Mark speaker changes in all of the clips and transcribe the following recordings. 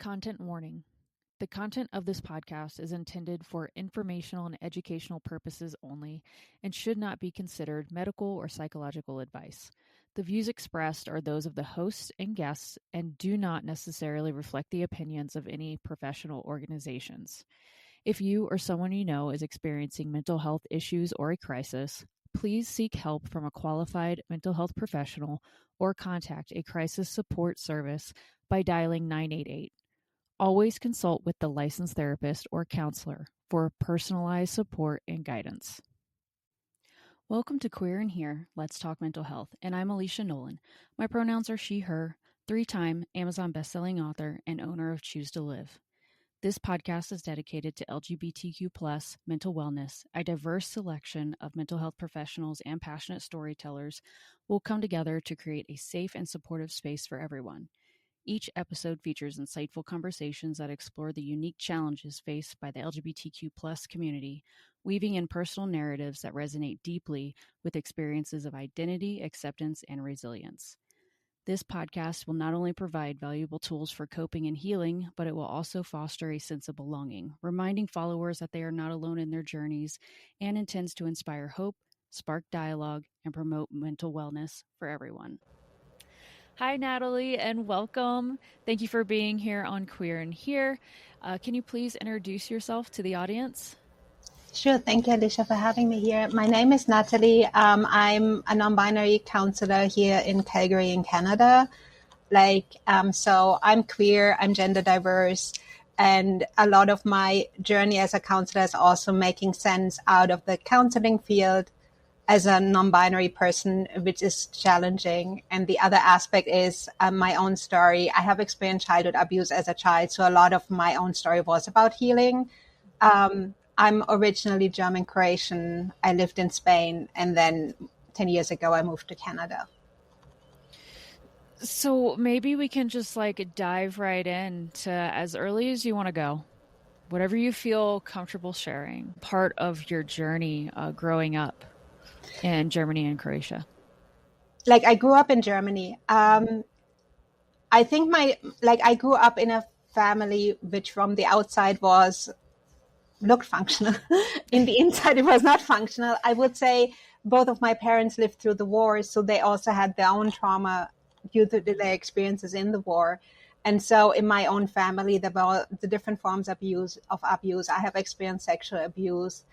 Speaker 1: Content warning. The content of this podcast is intended for informational and educational purposes only and should not be considered medical or psychological advice. The views expressed are those of the hosts and guests and do not necessarily reflect the opinions of any professional organizations. If you or someone you know is experiencing mental health issues or a crisis, please seek help from a qualified mental health professional or contact a crisis support service by dialing 988. Always consult with the licensed therapist or counselor for personalized support and guidance. Welcome to Queer in Here, Let's Talk Mental Health, and I'm Alicia Nolan. My pronouns are she, her, 3-time Amazon bestselling author and owner of Choose to Live. This podcast is dedicated to LGBTQ+ mental wellness. A diverse selection of mental health professionals and passionate storytellers will come together to create a safe and supportive space for everyone. Each episode features insightful conversations that explore the unique challenges faced by the LGBTQ+ community, weaving in personal narratives that resonate deeply with experiences of identity, acceptance, and resilience. This podcast will not only provide valuable tools for coping and healing, but it will also foster a sense of belonging, reminding followers that they are not alone in their journeys, and intends to inspire hope, spark dialogue, and promote mental wellness for everyone. Hi, Natalie, and welcome. Thank you for being here on Queer in Here. Can you please introduce yourself to the audience?
Speaker 2: Sure. Thank you, Alicia, for having me here. My name is Natalie. I'm a non-binary counselor here in Calgary, in Canada. So I'm queer, I'm gender diverse, and a lot of my journey as a counselor is also making sense out of the counseling field as a non-binary person, which is challenging. And the other aspect is my own story. I have experienced childhood abuse as a child, so a lot of my own story was about healing. I'm originally German-Croatian. I lived in Spain, and then 10 years ago, I moved to Canada.
Speaker 1: So maybe we can just dive right into as early as you want to go. Whatever you feel comfortable sharing. Part of your journey growing up in Germany and Croatia.
Speaker 2: I grew up in Germany. I think I grew up in a family which from the outside looked functional. In the inside, it was not functional. I would say both of my parents lived through the war, so they also had their own trauma due to their experiences in the war. And so in my own family, there were the different forms of abuse. I have experienced sexual abuse.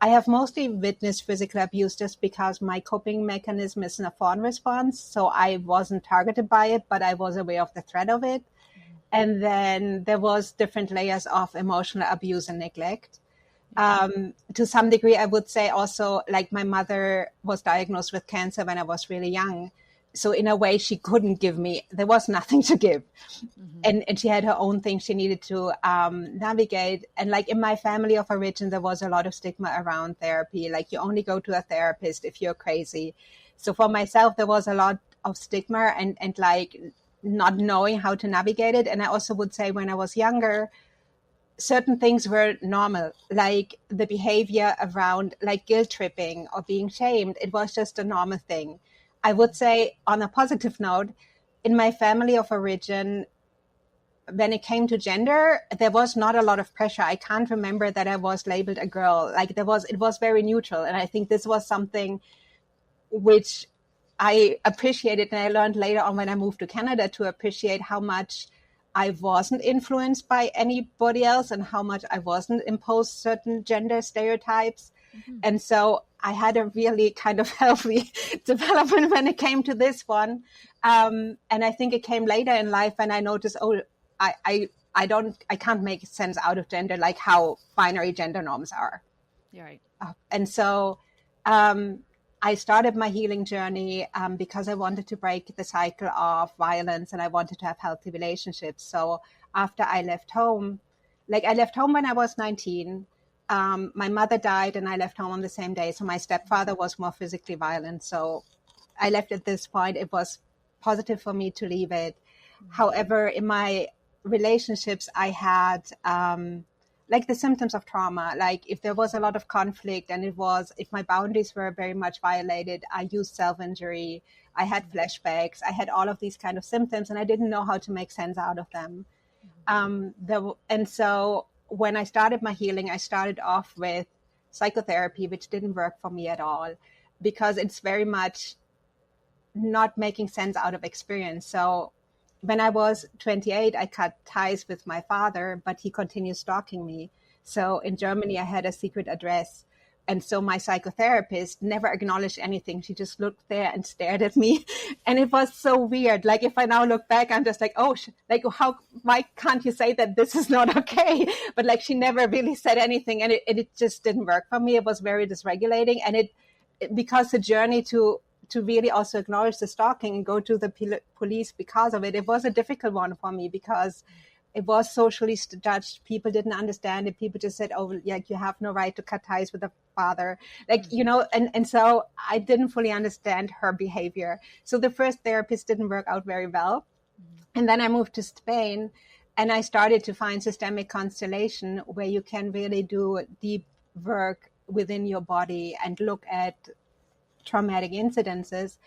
Speaker 2: I have mostly witnessed physical abuse just because my coping mechanism is a fawn response. So I wasn't targeted by it, but I was aware of the threat of it. And then there was different layers of emotional abuse and neglect. To some degree, I would say also, my mother was diagnosed with cancer when I was really young. So in a way, she couldn't give me, there was nothing to give. Mm-hmm. And she had her own things she needed to navigate. And in my family of origin, there was a lot of stigma around therapy. You only go to a therapist if you're crazy. So for myself, there was a lot of stigma and not knowing how to navigate it. And I also would say when I was younger, certain things were normal, like the behavior around guilt tripping or being shamed. It was just a normal thing. I would say on a positive note, in my family of origin, when it came to gender, there was not a lot of pressure. I can't remember that I was labeled a girl. It was very neutral. And I think this was something which I appreciated, and I learned later on when I moved to Canada to appreciate how much I wasn't influenced by anybody else and how much I wasn't imposed certain gender stereotypes. Mm-hmm. And so I had a really kind of healthy development when it came to this one. And I think it came later in life when I noticed, I can't make sense out of gender, like how binary gender norms are.
Speaker 1: Yeah, right.
Speaker 2: And so I started my healing journey because I wanted to break the cycle of violence and I wanted to have healthy relationships. So after I left home, I left home when I was 19. My mother died and I left home on the same day. So my stepfather was more physically violent. So I left at this point. It was positive for me to leave it. Mm-hmm. However, in my relationships, I had the symptoms of trauma. If there was a lot of conflict and if my boundaries were very much violated, I used self-injury. I had flashbacks. I had all of these kind of symptoms and I didn't know how to make sense out of them. And so when I started my healing, I started off with psychotherapy, which didn't work for me at all because it's very much not making sense out of experience. So when I was 28, I cut ties with my father, but he continued stalking me. So in Germany, I had a secret address. And so my psychotherapist never acknowledged anything. She just looked there and stared at me. And it was so weird. Like, if I now look back, I'm just like, oh, why can't you say that this is not okay? But like, she never really said anything. And it just didn't work for me. It was very dysregulating. And because the journey to really also acknowledge the stalking and go to the police because of it, it was a difficult one for me because it was socially judged. People didn't understand it. People just said, oh, like, you have no right to cut ties with a father. Like, and so I didn't fully understand her behavior. So the first therapist didn't work out very well. And then I moved to Spain and I started to find systemic constellation where you can really do deep work within your body and look at traumatic incidences.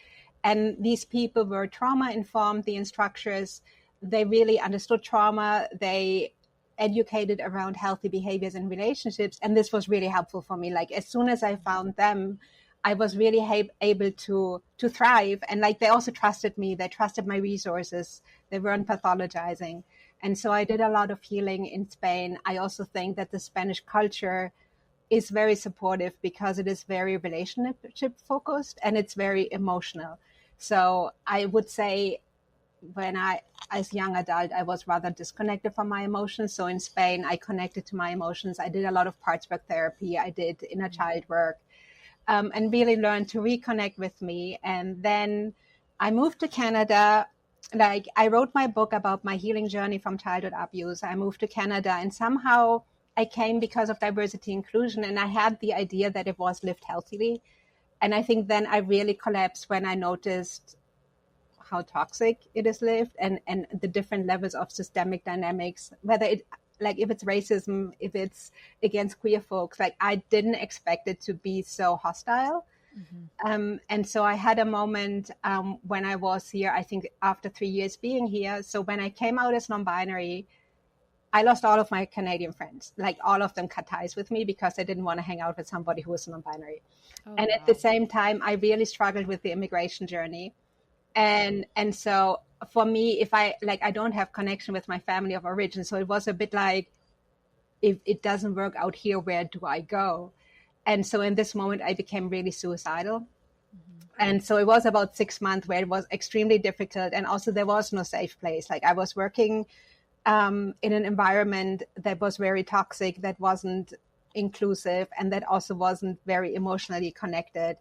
Speaker 2: And these people were trauma informed, the instructors. They really understood trauma. They educated around healthy behaviors and relationships. And this was really helpful for me. Like, as soon as I found them, I was really able to thrive. And like, they also trusted me. They trusted my resources. They weren't pathologizing. And so I did a lot of healing in Spain. I also think that the Spanish culture is very supportive because it is very relationship focused and it's very emotional. So I would say when as a young adult, I was rather disconnected from my emotions. So in Spain, I connected to my emotions. I did a lot of parts work therapy. I did inner child work, and really learned to reconnect with me. And then I moved to Canada. Like, I wrote my book about my healing journey from childhood abuse. I moved to Canada and somehow I came because of diversity inclusion, and I had the idea that it was lived healthily. And I think then I really collapsed when I noticed how toxic it is lived and the different levels of systemic dynamics, whether it, like, if it's racism, if it's against queer folks. Like, I didn't expect it to be so hostile. And so I had a moment when I was here, I think after 3 years being here. So when I came out as non-binary, I lost all of my Canadian friends. Like, all of them cut ties with me because I didn't want to hang out with somebody who was non-binary. And wow. At the same time, I really struggled with the immigration journey. And so for me, if I don't have connection with my family of origin. So it was a bit like, if it doesn't work out here, where do I go? And so in this moment, I became really suicidal. And so it was about 6 months where it was extremely difficult. And also there was no safe place. Like, I was working in an environment that was very toxic, that wasn't inclusive, and that also wasn't very emotionally connected.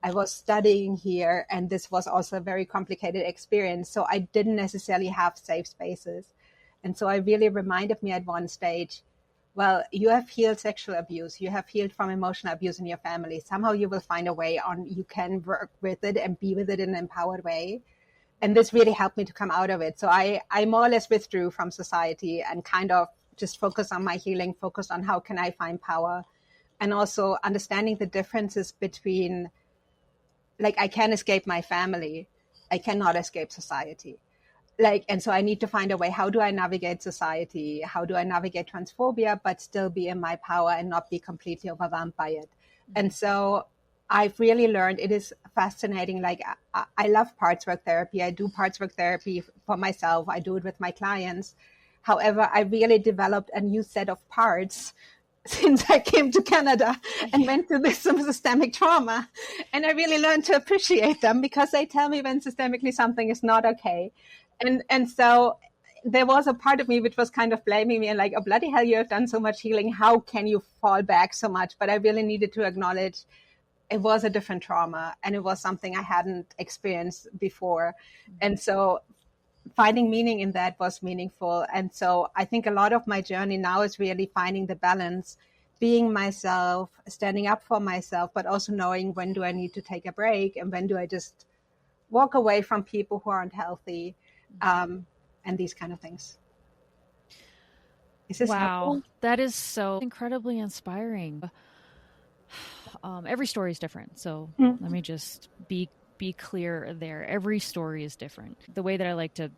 Speaker 2: I was studying here, and this was also a very complicated experience. So I didn't necessarily have safe spaces. And so I really reminded me at one stage, well, you have healed sexual abuse. You have healed from emotional abuse in your family. Somehow you will find a way on, you can work with it and be with it in an empowered way. And this really helped me to come out of it. So I more or less withdrew from society and kind of just focused on my healing, focused on how can I find power, and also understanding the differences between, like, I can't escape my family. I cannot escape society. Like, and so I need to find a way. How do I navigate society? How do I navigate transphobia, but still be in my power and not be completely overwhelmed by it? And so I've really learned, it is fascinating. Like, I love parts work therapy. I do parts work therapy for myself. I do it with my clients. However, I really developed a new set of parts since I came to Canada and went through this systemic trauma. And I really learned to appreciate them because they tell me when systemically something is not okay. And so there was a part of me which was kind of blaming me and like, oh, bloody hell, you have done so much healing. How can you fall back so much? But I really needed to acknowledge it was a different trauma and it was something I hadn't experienced before. And so finding meaning in that was meaningful. And so I think a lot of my journey now is really finding the balance, being myself, standing up for myself, but also knowing when do I need to take a break and when do I just walk away from people who aren't healthy, and these kind of things. Is this helpful?
Speaker 1: That is so incredibly inspiring. Every story is different. So let me just be clear there. Every story is different. The way that I like to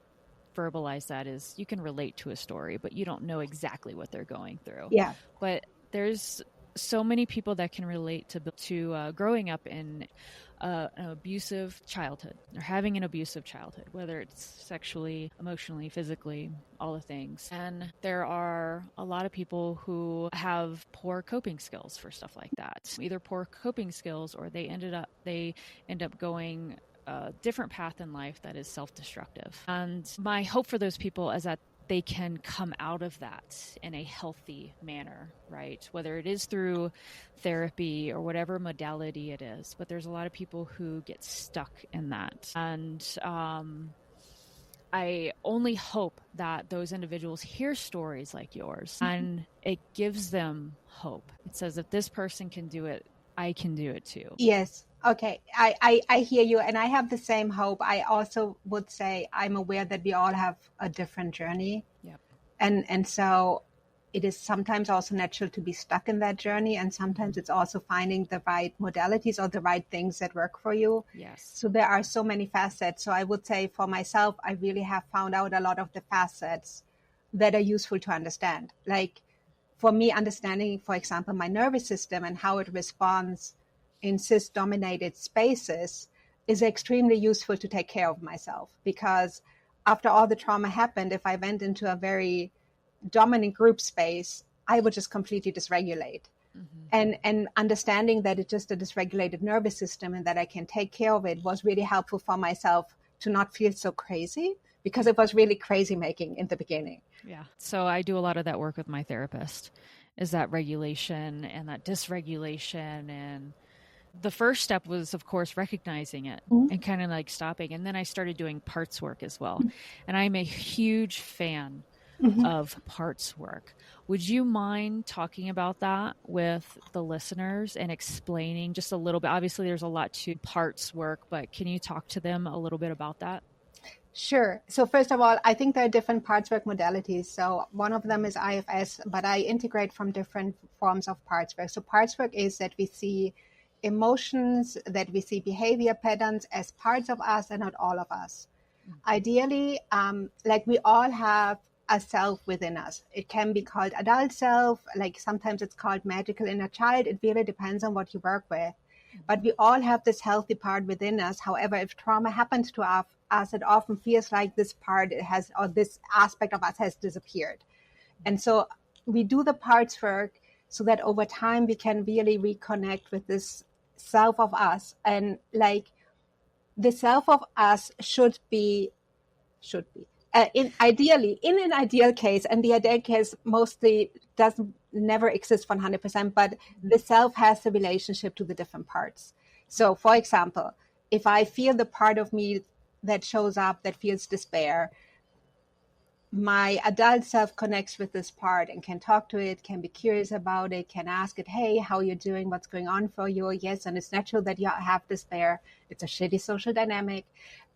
Speaker 1: verbalize that is you can relate to a story, but you don't know exactly what they're going through.
Speaker 2: Yeah.
Speaker 1: But there's so many people that can relate to growing up in an abusive childhood or having an abusive childhood, whether it's sexually, emotionally, physically, all the things. And there are a lot of people who have poor coping skills for stuff like that, either poor coping skills or they end up going a different path in life that is self-destructive. And my hope for those people is that they can come out of that in a healthy manner, right? Whether it is through therapy or whatever modality it is. But there's a lot of people who get stuck in that. And I only hope that those individuals hear stories like yours and it gives them hope. It says, if this person can do it, I can do it too.
Speaker 2: Yes. Okay. I hear you. And I have the same hope. I also would say I'm aware that we all have a different journey.
Speaker 1: Yep.
Speaker 2: And so it is sometimes also natural to be stuck in that journey. And sometimes it's also finding the right modalities or the right things that work for you.
Speaker 1: Yes.
Speaker 2: So there are so many facets. So I would say for myself, I really have found out a lot of the facets that are useful to understand. Like for me, understanding, for example, my nervous system and how it responds in cis-dominated spaces is extremely useful to take care of myself, because after all the trauma happened, if I went into a very dominant group space, I would just completely dysregulate. And understanding that it's just a dysregulated nervous system and that I can take care of it was really helpful for myself to not feel so crazy, because it was really crazy making in the beginning.
Speaker 1: Yeah. So I do a lot of that work with my therapist, is that regulation and that dysregulation. And the first step was, of course, recognizing it and kind of like stopping. And then I started doing parts work as well. And I'm a huge fan of parts work. Would you mind talking about that with the listeners and explaining just a little bit? Obviously, there's a lot to parts work, but can you talk to them a little bit about that?
Speaker 2: Sure. So first of all, I think there are different parts work modalities. So one of them is IFS, but I integrate from different forms of parts work. So parts work is that we see emotions, that we see behavior patterns as parts of us and not all of us. Ideally, like we all have a self within us. It can be called adult self, like sometimes it's called magical inner child. It really depends on what you work with. But we all have this healthy part within us. However, if trauma happens to us, it often feels like this part has, or this aspect of us has disappeared. And so we do the parts work so that over time we can really reconnect with this self of us. And like the self of us should be in an ideal case, and the ideal case mostly never exists 100%, but the self has the relationship to the different parts. So for example, if I feel the part of me that shows up that feels despair, my adult self connects with this part and can talk to it, can be curious about it, can ask it, hey, how are you doing? What's going on for you? Yes, and it's natural that you have despair. It's a shitty social dynamic.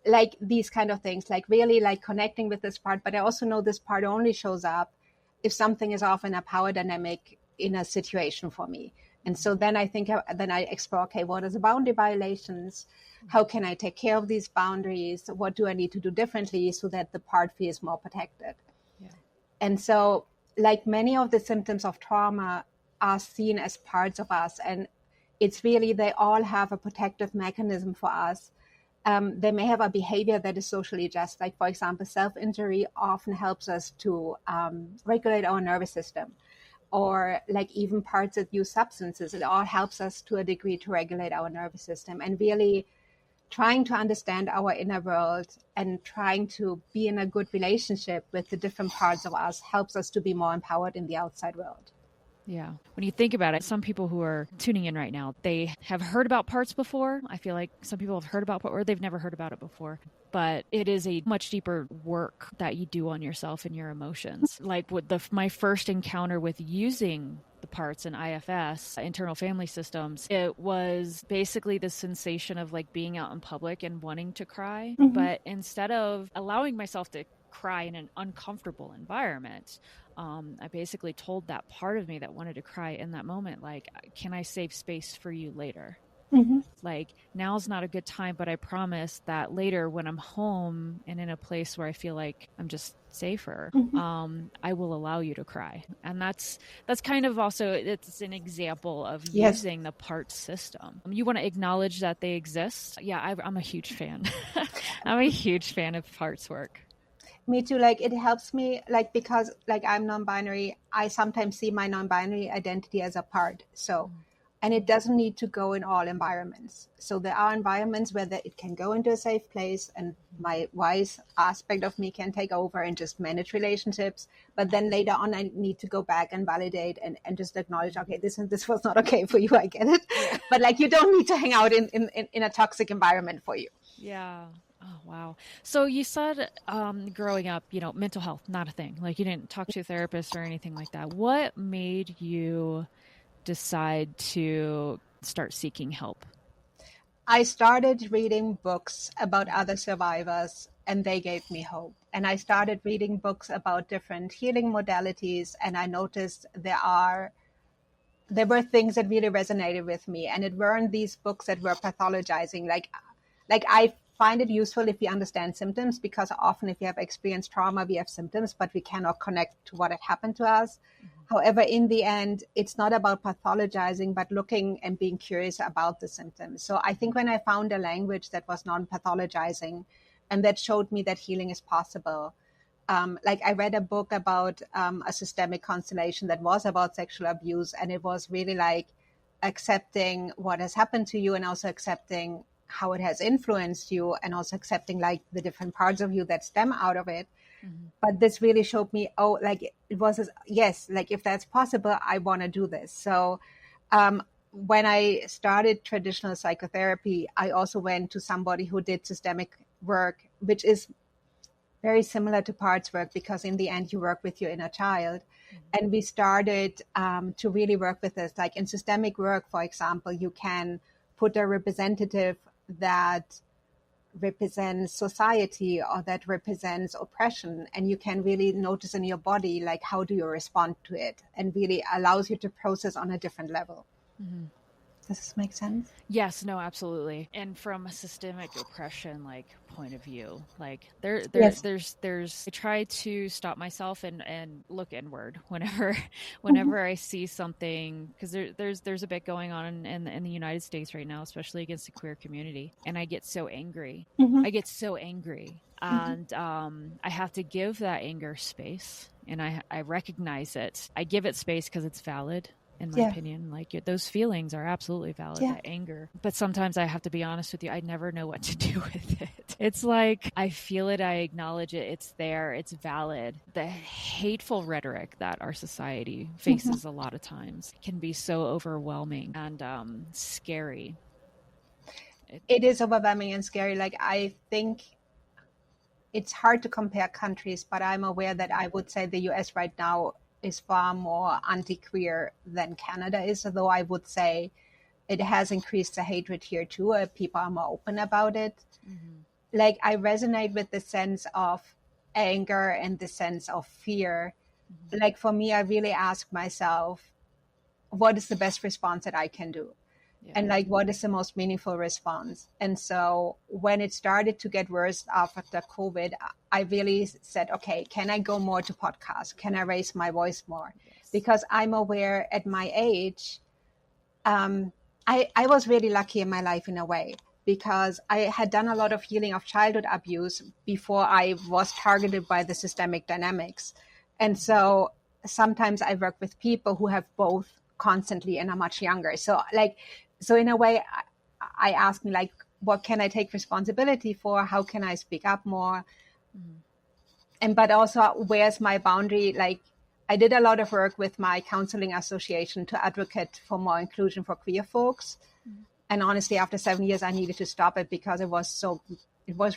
Speaker 2: Like these kind of things, like really like connecting with this part. But I also know this part only shows up if something is off in a power dynamic in a situation for me. And so then I explore, okay, what are the boundary violations? How can I take care of these boundaries? What do I need to do differently so that the part feels more protected? Yeah. And so like many of the symptoms of trauma are seen as parts of us. And it's really, they all have a protective mechanism for us. They may have a behavior that is socially just, like, for example, self-injury often helps us to regulate our nervous system, or like even parts that use substances. It all helps us to a degree to regulate our nervous system, and really trying to understand our inner world and trying to be in a good relationship with the different parts of us helps us to be more empowered in the outside world.
Speaker 1: Yeah. When you think about it, some people who are tuning in right now, they have heard about parts before. I feel like some people have heard about or they've never heard about it before. But it is a much deeper work that you do on yourself and your emotions. Like with my first encounter with using the parts in IFS, internal family systems, it was basically the sensation of like being out in public and wanting to cry. Mm-hmm. But instead of allowing myself to cry in an uncomfortable environment, I basically told that part of me that wanted to cry in that moment, like, can I save space for you later?
Speaker 2: Mm-hmm.
Speaker 1: Like, now's not a good time, but I promise that later when I'm home and in a place where I feel like I'm just safer,
Speaker 2: Mm-hmm.
Speaker 1: I will allow you to cry. And that's kind of also, it's an example of
Speaker 2: Yes.
Speaker 1: using the parts system. You want to acknowledge that they exist. Yeah, I'm a huge fan. I'm a huge fan of parts work.
Speaker 2: Me too. Like it helps me, like, because like I'm non-binary, I sometimes see my non-binary identity as a part. So, and it doesn't need to go in all environments. So there are environments where it can go into a safe place and my wise aspect of me can take over and just manage relationships. But then later on, I need to go back and validate and just acknowledge, okay, this was not okay for you. I get it.
Speaker 1: Yeah.
Speaker 2: But like, you don't need to hang out in a toxic environment for you.
Speaker 1: Yeah. Oh, wow. So you said growing up, mental health, not a thing. Like, you didn't talk to a therapist or anything like that. What made you decide to start seeking help?
Speaker 2: I started reading books about other survivors and they gave me hope. And I started reading books about different healing modalities and I noticed there were things that really resonated with me, and it weren't these books that were pathologizing. Like I find it useful if we understand symptoms, because often if we have experienced trauma, we have symptoms, but we cannot connect to what had happened to us. However, in the end, it's not about pathologizing, but looking and being curious about the symptoms. So I think when I found a language that was non-pathologizing and that showed me that healing is possible, like I read a book about a systemic constellation that was about sexual abuse, and it was really like accepting what has happened to you and also accepting how it has influenced you and also accepting like the different parts of you that stem out of it.
Speaker 1: Mm-hmm.
Speaker 2: But this really showed me, oh, like it was, yes, like if that's possible, I want to do this. So when I started traditional psychotherapy, I also went to somebody who did systemic work, which is very similar to parts work, because in the end you work with your inner child. And we started to really work with this. Like in systemic work, for example, you can put a representative that represents society or that represents oppression, and you can really notice in your body, like, how do you respond to it, and really allows you to process on a different level.
Speaker 1: Mm-hmm.
Speaker 2: Does this make sense?
Speaker 1: Yes, no, absolutely. And from a systemic oppression point of view, like
Speaker 2: Yes.
Speaker 1: there's I try to stop myself and look inward whenever
Speaker 2: Mm-hmm.
Speaker 1: I see something, because there's a bit going on in the United States right now, especially against the queer community, and I get so angry.
Speaker 2: Mm-hmm.
Speaker 1: I get so angry. And I have to give that anger space, and I recognize it. I give it space because it's valid, in my
Speaker 2: Yeah.
Speaker 1: opinion. Like, those feelings are absolutely valid,
Speaker 2: Yeah.
Speaker 1: that anger. But sometimes I have to be honest with you, I never know what to do with it. It's like, I feel it, I acknowledge it, it's there, it's valid. The hateful rhetoric that our society faces a lot of times can be so overwhelming and scary.
Speaker 2: It is overwhelming and scary. Like, I think it's hard to compare countries, but I'm aware that I would say the US right now is far more anti-queer than Canada is, although I would say it has increased the hatred here too. People are more open about it.
Speaker 1: Mm-hmm.
Speaker 2: Like, I resonate with the sense of anger and the sense of fear.
Speaker 1: Mm-hmm.
Speaker 2: Like, for me, I really ask myself, what is the best response that I can do?
Speaker 1: Yeah.
Speaker 2: And like, what is the most meaningful response? And so when it started to get worse after COVID, I really said, okay, can I go more to podcasts? Can I raise my voice more?
Speaker 1: Yes.
Speaker 2: Because I'm aware at my age, I was really lucky in my life in a way, because I had done a lot of healing of childhood abuse before I was targeted by the systemic dynamics. And so sometimes I work with people who have both constantly and are much younger. So in a way, I ask me, like, what can I take responsibility for? How can I speak up more?
Speaker 1: Mm-hmm.
Speaker 2: And but also, where's my boundary? Like, I did a lot of work with my counseling association to advocate for more inclusion for queer folks. Mm-hmm. And honestly, after 7 years, I needed to stop it because it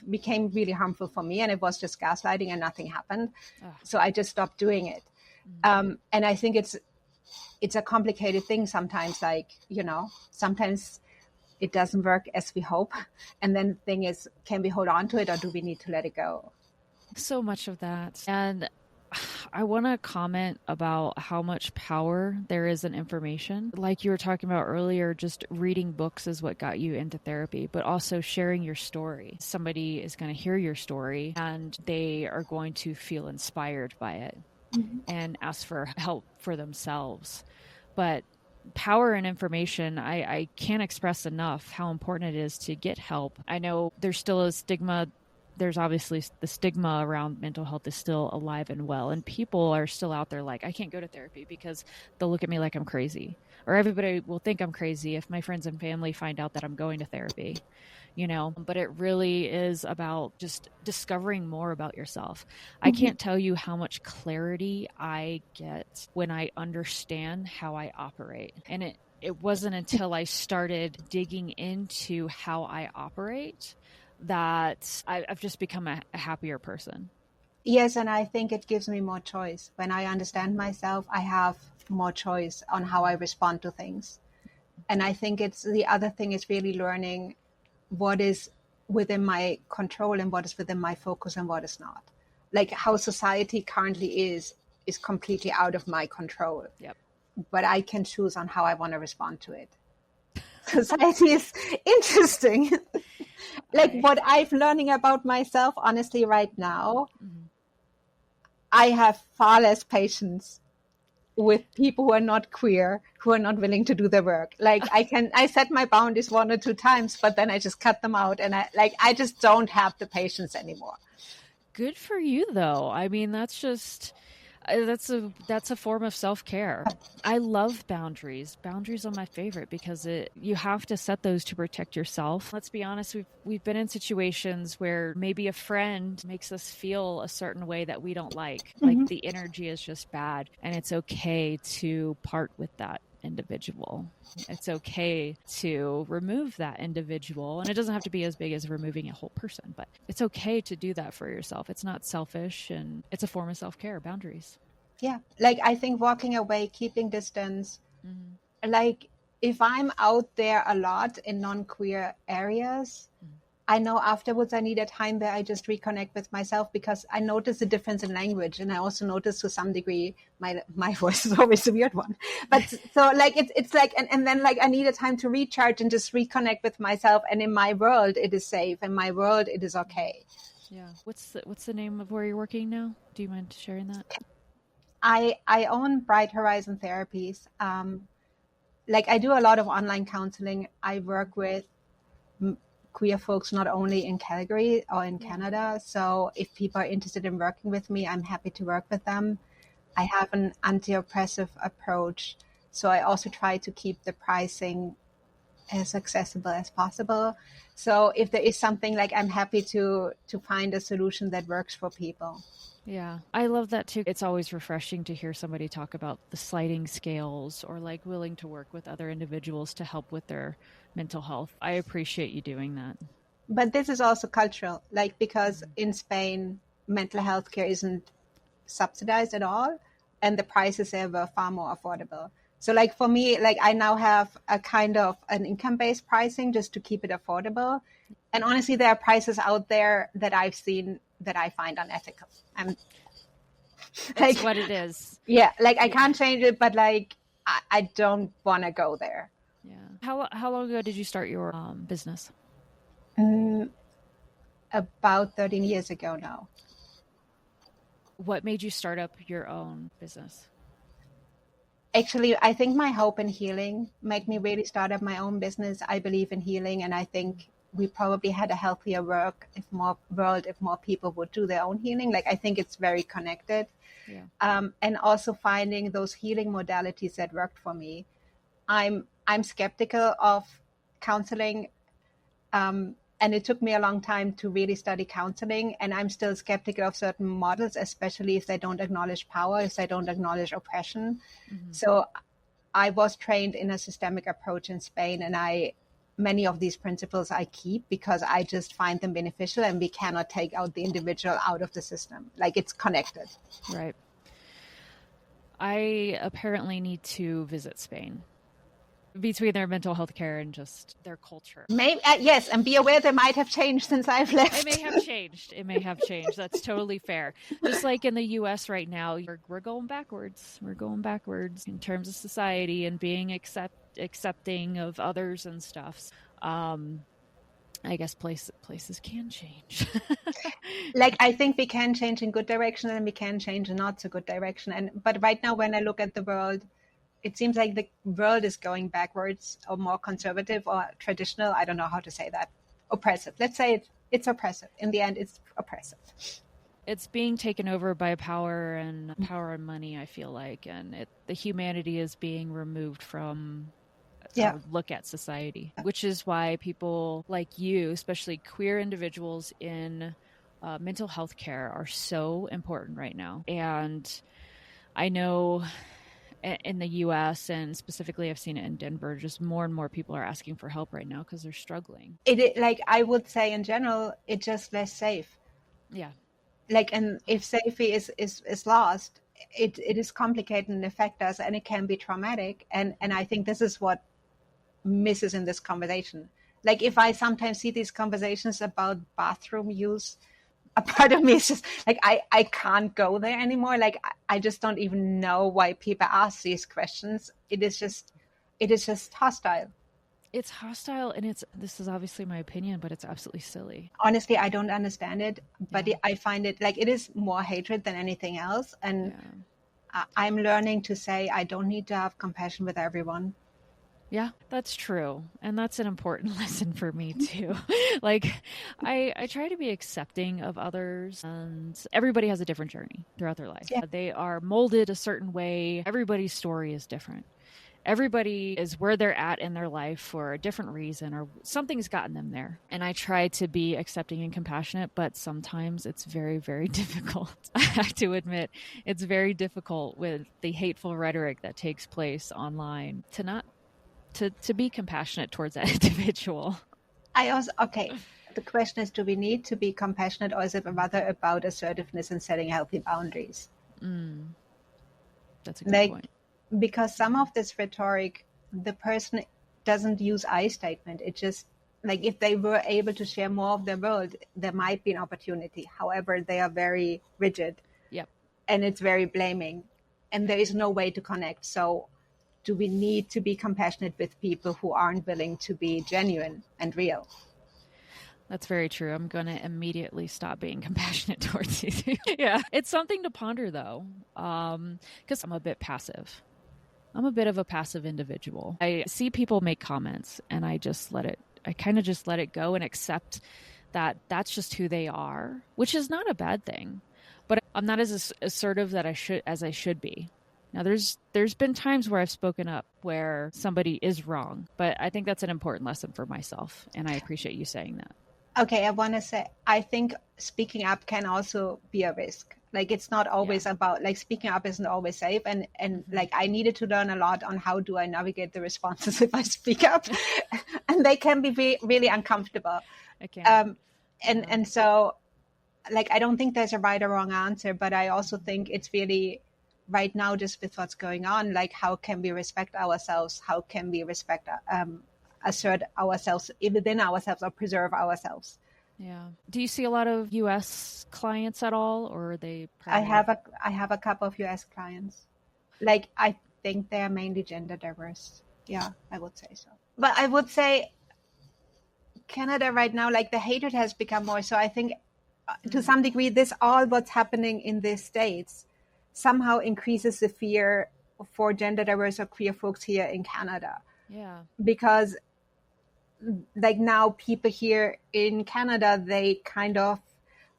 Speaker 2: became really harmful for me, and it was just gaslighting and nothing happened. So I just stopped doing it. Mm-hmm. And I think it's a complicated thing sometimes, like, sometimes it doesn't work as we hope. And then the thing is, can we hold on to it, or do we need to let it go?
Speaker 1: So much of that. And I want to comment about how much power there is in information. Like you were talking about earlier, just reading books is what got you into therapy, but also sharing your story. Somebody is going to hear your story and they are going to feel inspired by it and ask for help for themselves. But power and information, I can't express enough how important it is to get help. I know there's still a stigma. There's obviously the stigma around mental health is still alive and well. And people are still out there like, I can't go to therapy because they'll look at me like I'm crazy. Or everybody will think I'm crazy if my friends and family find out that I'm going to therapy, you know. But it really is about just discovering more about yourself. I can't tell you how much clarity I get when I understand how I operate. And it wasn't until I started digging into how I operate that I've just become a happier person.
Speaker 2: Yes, and I think it gives me more choice. When I understand myself, I have more choice on how I respond to things. And I think it's the other thing is really learning what is within my control and what is within my focus and what is not. Like how society currently is completely out of my control.
Speaker 1: Yep.
Speaker 2: But I can choose on how I want to respond to it. Society is interesting. Like what I'm learning about myself, honestly, right now, I have far less patience with people who are not queer, who are not willing to do the work. Like I set my boundaries 1 or 2 times, but then I just cut them out. And I just don't have the patience anymore.
Speaker 1: Good for you though. I mean, that's a form of self-care. I love boundaries. Boundaries are my favorite because you have to set those to protect yourself. Let's be honest, we've been in situations where maybe a friend makes us feel a certain way that we don't like. Like the energy is just bad, and it's okay to part with that individual. It's okay to remove that individual, and it doesn't have to be as big as removing a whole person, but it's okay to do that for yourself. It's not selfish, and it's a form of self-care. Boundaries.
Speaker 2: Yeah, like I think walking away, keeping distance, like if I'm out there a lot in non-queer areas, I know afterwards I need a time where I just reconnect with myself, because I notice the difference in language, and I also notice to some degree my voice is always a weird one. But so like it's like and then like I need a time to recharge and just reconnect with myself. And in my world it is safe, in my world it is okay.
Speaker 1: Yeah. What's the name of where you're working now? Do you mind sharing that?
Speaker 2: I own Bright Horizon Therapies. Like I do a lot of online counseling. I work with queer folks not only in Calgary or in Canada. So if people are interested in working with me, I'm happy to work with them. I have an anti-oppressive approach. So I also try to keep the pricing as accessible as possible. So if there is something, like I'm happy to find a solution that works for people.
Speaker 1: Yeah, I love that too. It's always refreshing to hear somebody talk about the sliding scales or like willing to work with other individuals to help with their mental health. I appreciate you doing that.
Speaker 2: But this is also cultural, like because in Spain, mental health care isn't subsidized at all, and the prices there were far more affordable. So like for me, like I now have a kind of an income-based pricing just to keep it affordable. And honestly, there are prices out there that I've seen that I find unethical.
Speaker 1: It's what it is.
Speaker 2: Yeah, like I can't change it, but like I don't want to go there.
Speaker 1: Yeah. How long ago did you start your business?
Speaker 2: About 13 years ago now.
Speaker 1: What made you start up your own business?
Speaker 2: Actually, I think my hope and healing made me really start up my own business. I believe in healing, and I think we probably had a healthier world if more people would do their own healing. Like I think it's very connected. Yeah. And also finding those healing modalities that worked for me. I'm skeptical of counseling, and it took me a long time to really study counseling. And I'm still skeptical of certain models, especially if they don't acknowledge power, if they don't acknowledge oppression. So I was trained in a systemic approach in Spain, and many of these principles I keep because I just find them beneficial, and we cannot take out the individual out of the system. Like it's connected.
Speaker 1: Right. I apparently need to visit Spain. between their mental health care and just their culture.
Speaker 2: Maybe, yes, and be aware they might have changed since I've left.
Speaker 1: It may have changed. It may have changed. That's totally fair. Just like in the U.S. right now, we're going backwards. We're going backwards in terms of society and being accepting of others and stuff. I guess places can change.
Speaker 2: Like, I think we can change in good direction and we can change in not so good direction. But right now, when I look at the world, it seems like the world is going backwards, or more conservative or traditional. I don't know how to say that. Oppressive. Let's say it's oppressive. In the end, it's oppressive.
Speaker 1: It's being taken over by power and money, I feel like. And the humanity is being removed from look at society, which is why people like you, especially queer individuals in mental health care, are so important right now. And I know in the US, and specifically I've seen it in Denver, just more and more people are asking for help right now because they're struggling.
Speaker 2: Like, I would say in general, it's just less safe.
Speaker 1: Yeah.
Speaker 2: Like, and if safety is lost, it is complicated and affect us, and it can be traumatic. And I think this is what misses in this conversation. Like, if I sometimes see these conversations about bathroom use, a part of me is just like, I can't go there anymore. Like, I just don't even know why people ask these questions. It is just hostile.
Speaker 1: It's hostile, and this is obviously my opinion, but it's absolutely silly.
Speaker 2: Honestly, I don't understand it, but I find it like, it is more hatred than anything else. And I'm learning to say, I don't need to have compassion with everyone.
Speaker 1: Yeah, that's true. And that's an important lesson for me too. Like, I try to be accepting of others, and everybody has a different journey throughout their life. Yeah. They are molded a certain way. Everybody's story is different. Everybody is where they're at in their life for a different reason, or something's gotten them there. And I try to be accepting and compassionate, but sometimes it's very, very difficult. I have to admit, it's very difficult with the hateful rhetoric that takes place online to be compassionate towards that individual.
Speaker 2: The question is, do we need to be compassionate, or is it rather about assertiveness and setting healthy boundaries?
Speaker 1: That's a good point.
Speaker 2: Because some of this rhetoric, the person doesn't use I statement. It just, like, if they were able to share more of their world, there might be an opportunity. However, they are very rigid.
Speaker 1: Yep.
Speaker 2: And it's very blaming. And there is no way to connect. So do we need to be compassionate with people who aren't willing to be genuine and real?
Speaker 1: That's very true. I'm going to immediately stop being compassionate towards you. Yeah. It's something to ponder, though, because I'm a bit passive. I'm a bit of a passive individual. I see people make comments, and I kind of just let it go and accept that that's just who they are, which is not a bad thing. But I'm not as assertive as I should be. Now, there's been times where I've spoken up where somebody is wrong, but I think that's an important lesson for myself, and I appreciate you saying that.
Speaker 2: Okay, I want to say, I think speaking up can also be a risk. Like, it's not always about, like, speaking up isn't always safe. And like, I needed to learn a lot on how do I navigate the responses if I speak up. And they can be really uncomfortable. And so, like, I don't think there's a right or wrong answer, but I also think it's really, right now, just with what's going on, like, how can we respect ourselves? How can we assert ourselves within ourselves, or preserve ourselves?
Speaker 1: Yeah. Do you see a lot of U.S. clients at all, or are they?
Speaker 2: I have a couple of U.S. clients. Like, I think they are mainly gender diverse. Yeah, I would say so. But I would say Canada right now, like, the hatred has become more. So I think to some degree, what's happening in the States somehow increases the fear for gender diverse or queer folks here in Canada.
Speaker 1: Yeah.
Speaker 2: Because, like, now people here in Canada, they kind of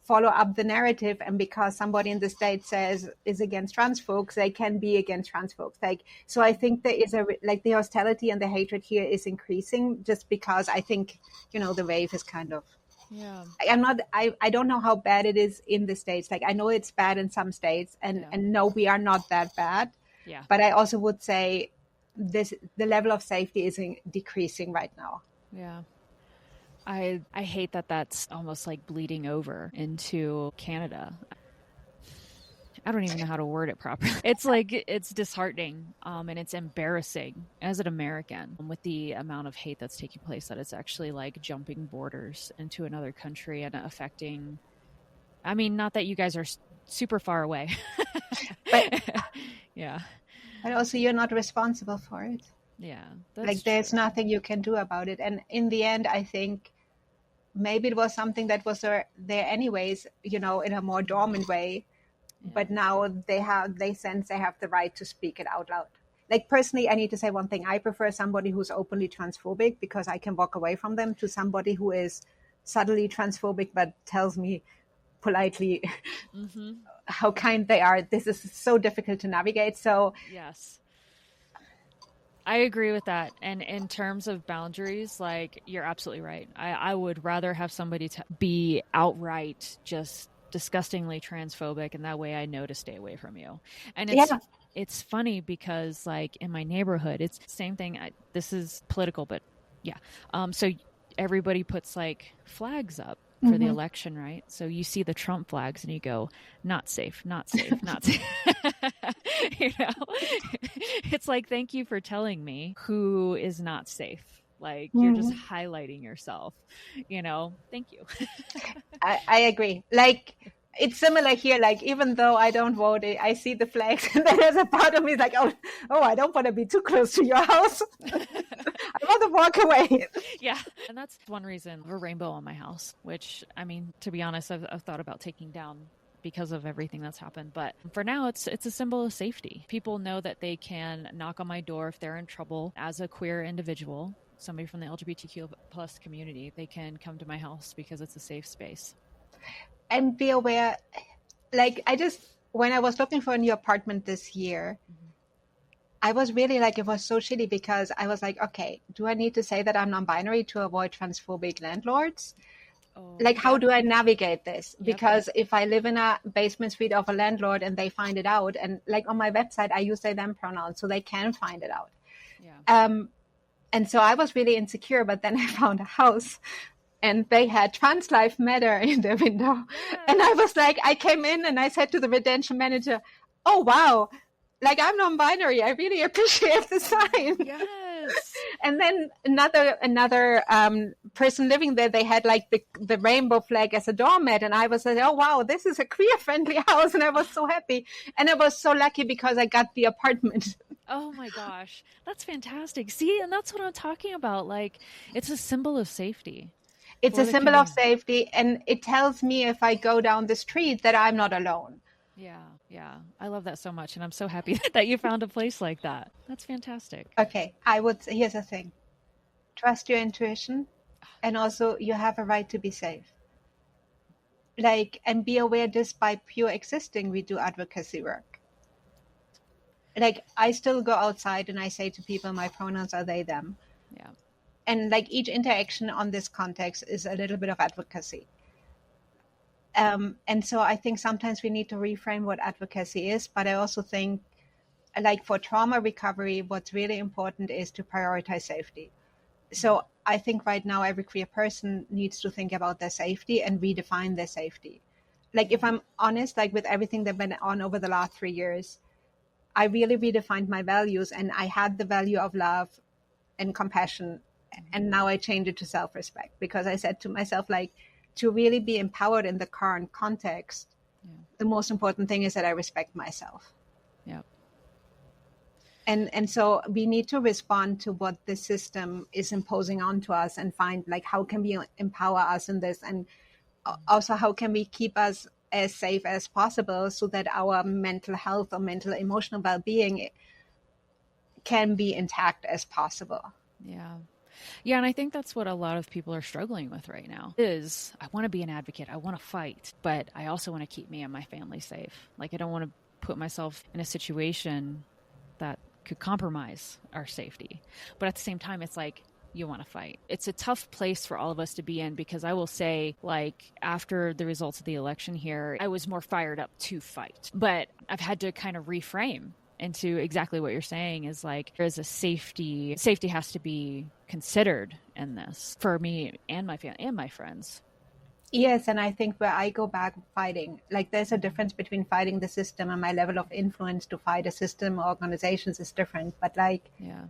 Speaker 2: follow up the narrative, and because somebody in the States is against trans folks, they can be against trans folks. Like, so I think there is the hostility and the hatred here is increasing, just because I think, the wave is kind of.
Speaker 1: Yeah.
Speaker 2: I don't know how bad it is in the States. Like, I know it's bad in some states, and no, we are not that bad.
Speaker 1: Yeah.
Speaker 2: But I also would say the level of safety is decreasing right now.
Speaker 1: Yeah. I hate that that's almost like bleeding over into Canada. I don't even know how to word it properly. It's like, it's disheartening, and it's embarrassing as an American with the amount of hate that's taking place, that it's actually like jumping borders into another country and affecting, I mean, not that you guys are super far away,
Speaker 2: But
Speaker 1: yeah.
Speaker 2: but also you're not responsible for it.
Speaker 1: Yeah,
Speaker 2: Like
Speaker 1: that's
Speaker 2: there's
Speaker 1: true.
Speaker 2: nothing you can do about it. And in the end, I think maybe it was something that was there anyways, you know, in a more dormant way.
Speaker 1: Yeah.
Speaker 2: But now they sense they have the right to speak it out loud. Like personally, I need to say one thing. I prefer somebody who's openly transphobic because I can walk away from them, to somebody who is subtly transphobic but tells me politely
Speaker 1: Mm-hmm.
Speaker 2: how kind they are. This is so difficult to navigate. So
Speaker 1: Yes. I agree with that. And in terms of boundaries, like, you're absolutely right. I would rather have somebody be outright just disgustingly transphobic, and that way I know to stay away from you. And
Speaker 2: yeah,
Speaker 1: it's funny because, like, in my neighborhood, it's the same thing. This is political, but yeah. So everybody puts like flags up for the election, right? So you see the Trump flags and you go, not safe, not safe, not safe. You know, it's like, thank you for telling me who is not safe. Like, you're just highlighting yourself, you know, thank you.
Speaker 2: I agree. Like it's similar here. Like even though I don't vote, I see the flags, and then there's a part of me is like, oh, I don't want to be too close to your house. I want to walk away.
Speaker 1: Yeah. And that's one reason of a rainbow on my house, which, I mean, to be honest, I've thought about taking down because of everything that's happened. But for now, it's a symbol of safety. People know that they can knock on my door if they're in trouble as a queer individual, somebody from the LGBTQ plus community. They can come to my house because it's a safe space.
Speaker 2: And be aware. Like when I was looking for a new apartment this year, I was really like, it was so shitty because I was like, okay, do I need to say that I'm non-binary to avoid transphobic landlords?
Speaker 1: Oh,
Speaker 2: Like, how do I navigate this?
Speaker 1: Yep.
Speaker 2: Because if I live in a basement suite of a landlord and they find it out, and like on my website, I use they, them pronouns, so they can find it out.
Speaker 1: Yeah.
Speaker 2: And so I was really insecure, but then I found a house and they had Trans Life Matter in their window.
Speaker 1: Yes.
Speaker 2: And I was like, I came in and I said to the residential manager, oh, wow, like I'm non-binary. I really appreciate the sign.
Speaker 1: Yes.
Speaker 2: And then another person living there, they had like the rainbow flag as a doormat. And I was like, oh, wow, this is a queer-friendly house. And I was so happy. And I was so lucky because I got the apartment.
Speaker 1: Oh my gosh. That's fantastic. See, and that's what I'm talking about. Like, it's a symbol of safety.
Speaker 2: It's a symbol of safety. And it tells me if I go down the street that I'm not alone.
Speaker 1: Yeah. Yeah. I love that so much. And I'm so happy that you found a place like that. That's fantastic.
Speaker 2: Okay. Here's the thing. Trust your intuition. And also you have a right to be safe. Like, and be aware just by pure existing, we do advocacy work. Like, I still go outside and I say to people, my pronouns are they, them.
Speaker 1: Yeah.
Speaker 2: And like each interaction on this context is a little bit of advocacy. And so I think sometimes we need to reframe what advocacy is, but I also think, like for trauma recovery, what's really important is to prioritize safety. So I think right now every queer person needs to think about their safety and redefine their safety. Like, if I'm honest, like with everything that went on over the last 3 years, I really redefined my values, and I had the value of love and compassion. And now I changed it to self-respect, because I said to myself, like, to really be empowered in the current context, the most important thing is that I respect myself.
Speaker 1: Yeah.
Speaker 2: And so we need to respond to what the system is imposing onto us and find, like, how can we empower us in this? And also, how can we keep us as safe as possible so that our mental health or mental emotional well-being can be intact as possible?
Speaker 1: Yeah. Yeah, and I think that's what a lot of people are struggling with right now is, I want to be an advocate, I want to fight, but I also want to keep me and my family safe. Like, I don't want to put myself in a situation that could compromise our safety. But at the same time, it's like, you want to fight. It's a tough place for all of us to be in, because I will say, like, after the results of the election here, I was more fired up to fight. But I've had to kind of reframe into exactly what you're saying, is like, there's a safety has to be considered in this for me and my family and my friends.
Speaker 2: Yes, and I think where I go back fighting, like there's a difference between fighting the system, and my level of influence to fight a system or organizations is different. But like
Speaker 1: Yeah.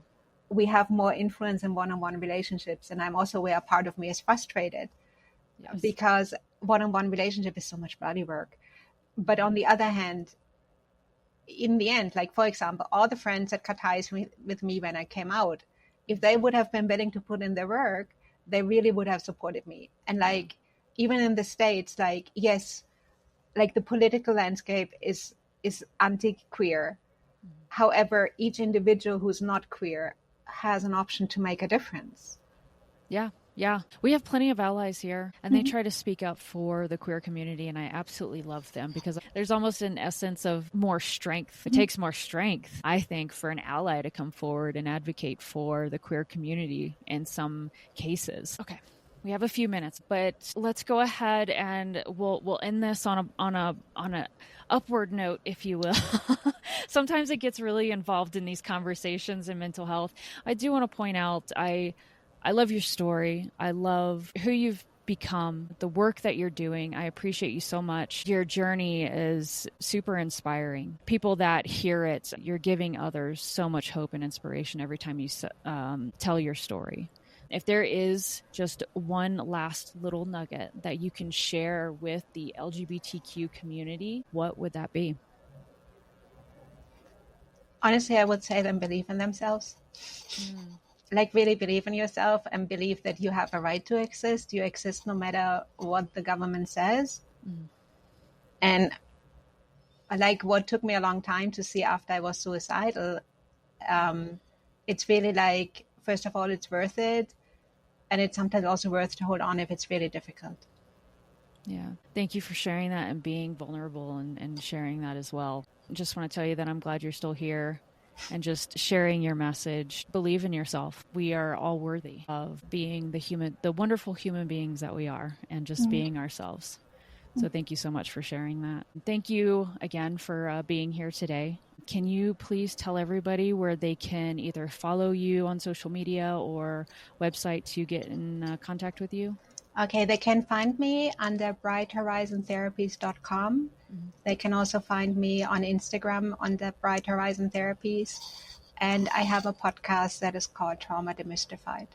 Speaker 2: we have more influence in one-on-one relationships, and I'm also where a part of me is frustrated
Speaker 1: Yes.
Speaker 2: because one-on-one relationship is so much bloody work. But on the other hand, in the end, like for example, all the friends that cut ties with me when I came out, if they would have been willing to put in their work, they really would have supported me. And like even in the States, like yes, like the political landscape is anti-queer. However, each individual who's not queer has an option to make a difference.
Speaker 1: Yeah. Yeah. We have plenty of allies here, and they try to speak up for the queer community, and I absolutely love them because there's almost an essence of more strength. It takes more strength, I think, for an ally to come forward and advocate for the queer community in some cases. Okay. We have a few minutes, but let's go ahead and we'll end this on a upward note, if you will. Sometimes it gets really involved in these conversations in mental health. I do want to point out I love your story. I love who you've become, the work that you're doing. I appreciate you so much. Your journey is super inspiring. People that hear it, you're giving others so much hope and inspiration every time you tell your story. If there is just one last little nugget that you can share with the LGBTQ community, what would that be?
Speaker 2: Honestly, I would say them believe in themselves. Like really believe in yourself and believe that you have a right to exist. You exist no matter what the government says. And like what took me a long time to see after I was suicidal, it's really like, first of all, it's worth it. And it's sometimes also worth to hold on if it's really difficult.
Speaker 1: Yeah. Thank you for sharing that and being vulnerable and sharing that as well. Just want to tell you that I'm glad you're still here and just sharing your message. Believe in yourself. We are all worthy of being the wonderful human beings that we are, and just being ourselves. So thank you so much for sharing that. Thank you again for being here today. Can you please tell everybody where they can either follow you on social media or website to get in contact with you?
Speaker 2: Okay, they can find me under brighthorizontherapies.com. They can also find me on Instagram under Bright Horizon Therapies. And I have a podcast that is called Trauma Demystified.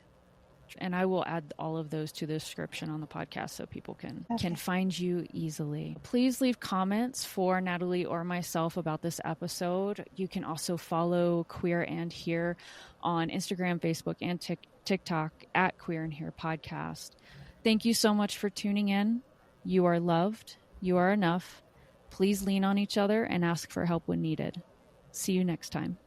Speaker 1: And I will add all of those to the description on the podcast so people can find you easily. Please leave comments for Natalie or myself about this episode. You can also follow Queer and Here on Instagram, Facebook, and TikTok at Queer and Here Podcast. Thank you so much for tuning in. You are loved. You are enough. Please lean on each other and ask for help when needed. See you next time.